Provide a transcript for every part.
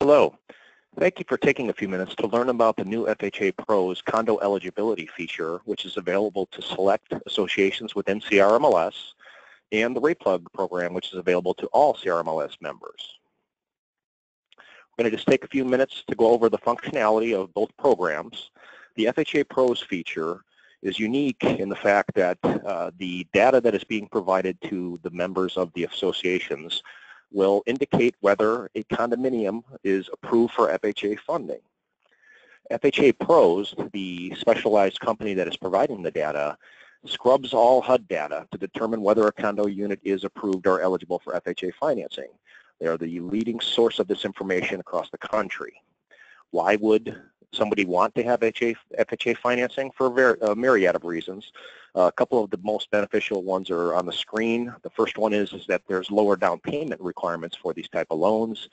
Hello. Thank you for taking a few minutes to learn about the new FHAPros condo eligibility feature, which is available to select associations within CRMLS, and the rate plug program, which is available to all CRMLS members. We're going to just take a few minutes to go over the functionality of both programs. The FHAPros feature is unique in the fact that the data that is being provided to the members of the associations will indicate whether a condominium is approved for FHA funding. FHAPros, the specialized company that is providing the data, scrubs all HUD data to determine whether a condo unit is approved or eligible for FHA financing. They are the leading source of this information across the country. Why would somebody want to have FHA financing? For a myriad of reasons. A couple of the most beneficial ones are on the screen. The first one is that there's lower down payment requirements for these type of loans,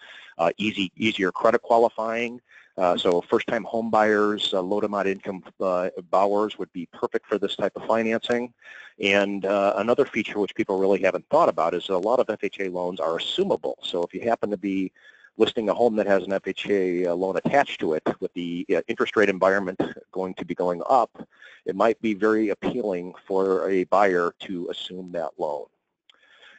easier credit qualifying. So first-time home buyers, low to moderate income borrowers would be perfect for this type of financing. And another feature which people really haven't thought about is a lot of FHA loans are assumable. So if you happen to be listing a home that has an FHA loan attached to it, with the interest rate environment going to be going up, it might be very appealing for a buyer to assume that loan.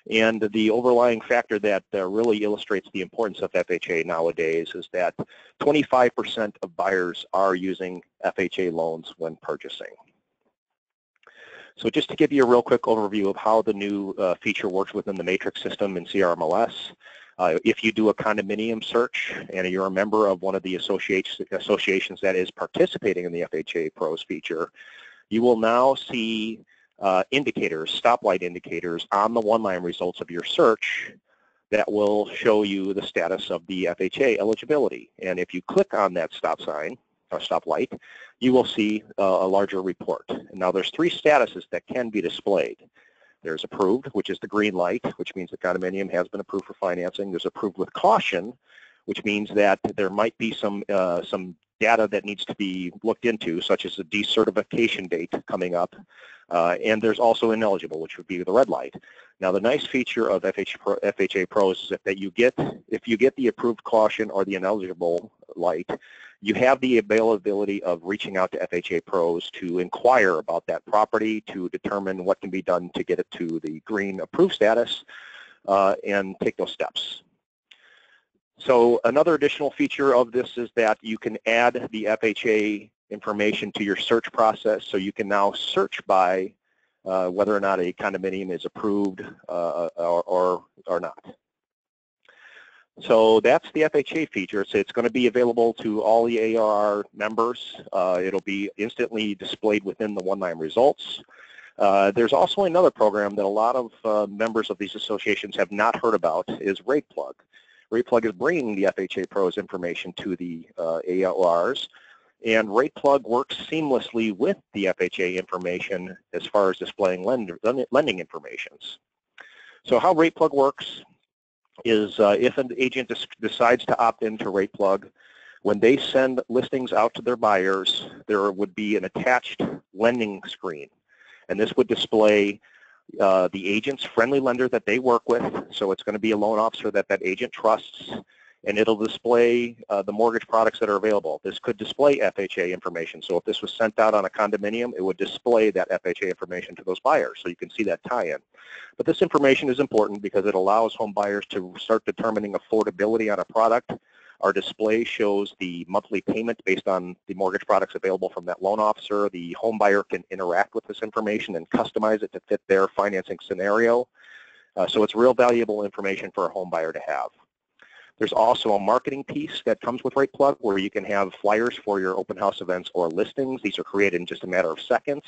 And the overlying factor that really illustrates the importance of FHA nowadays is that 25% of buyers are using FHA loans when purchasing. So just to give you a real quick overview of how the new feature works within the matrix system in CRMLS, if you do a condominium search and you're a member of one of the associations that is participating in the FHAPros feature, you will now see indicators, stoplight indicators on the one-line results of your search that will show you the status of the FHA eligibility. And if you click on that stop sign or stoplight, you will see a larger report. And now there's three statuses that can be displayed. There's approved, which is the green light, which means the condominium has been approved for financing. There's approved with caution, which means that there might be some data that needs to be looked into, such as a decertification date coming up. And there's also ineligible, which would be the red light. Now, the nice feature of FHAPros is that if you get the approved caution or the ineligible light, you have the availability of reaching out to FHAPros to inquire about that property, to determine what can be done to get it to the green approved status, and take those steps. So another additional feature of this is that you can add the FHA information to your search process, so you can now search by whether or not a condominium is approved or not. So that's the FHA feature. So it's going to be available to all the ARR members. It'll be instantly displayed within the one-line results. There's also another program that a lot of members of these associations have not heard about, is Rate Plug. Rate Plug is bringing the FHAPros information to the ARRs, and Rate Plug works seamlessly with the FHA information as far as displaying lending information. So how Rate Plug works is if an agent decides to opt into Rate Plug, when they send listings out to their buyers, there would be an attached lending screen, and this would display the agent's friendly lender that they work with. So it's going to be a loan officer that that agent trusts, and it'll display the mortgage products that are available. This could display FHA information. So if this was sent out on a condominium, it would display that FHA information to those buyers, so you can see that tie-in. But this information is important because it allows home buyers to start determining affordability on a product. Our display shows the monthly payment based on the mortgage products available from that loan officer. The home buyer can interact with this information and customize it to fit their financing scenario. So it's real valuable information for a home buyer to have. There's also a marketing piece that comes with Rate Plug, where you can have flyers for your open house events or listings. These are created in just a matter of seconds.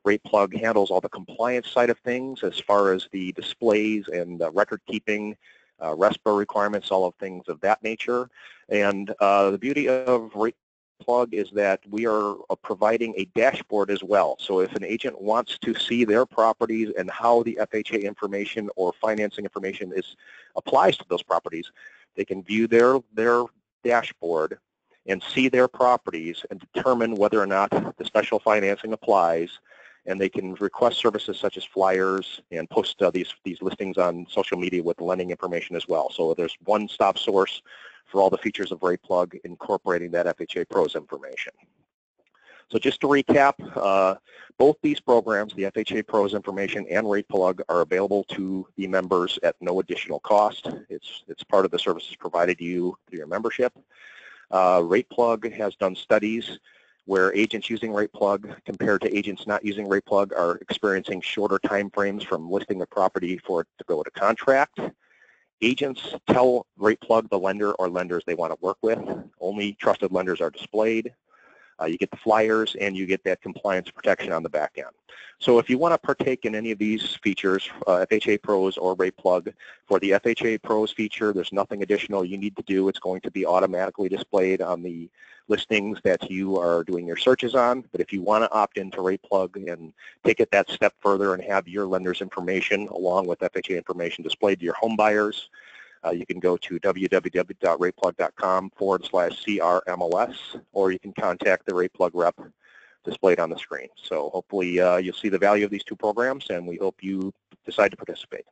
Rate Plug handles all the compliance side of things as far as the displays and record keeping, RESPA requirements, all of things of that nature. And the beauty of Rate Plug is that we are providing a dashboard as well. So if an agent wants to see their properties and how the FHA information or financing information applies to those properties, they can view their dashboard and see their properties and determine whether or not the special financing applies. And they can request services such as flyers and post these listings on social media with lending information as well. So there's one-stop source for all the features of RatePlug, incorporating that FHAPros information. So just to recap, both these programs, the FHAPros information and RatePlug, are available to the members at no additional cost. It's part of the services provided to you through your membership. RatePlug has done studies where agents using RatePlug compared to agents not using RatePlug are experiencing shorter time frames from listing the property for it to go to contract. Agents tell RatePlug the lender or lenders they want to work with. Only trusted lenders are displayed. You get the flyers and you get that compliance protection on the back end. So if you want to partake in any of these features, FHAPros or RatePlug, for the FHAPros feature, there's nothing additional you need to do. It's going to be automatically displayed on the listings that you are doing your searches on. But if you want to opt into RatePlug and take it that step further and have your lender's information along with FHA information displayed to your home buyers, you can go to www.rateplug.com/CRMLS, or you can contact the RatePlug rep displayed on the screen. So hopefully you'll see the value of these two programs, and we hope you decide to participate.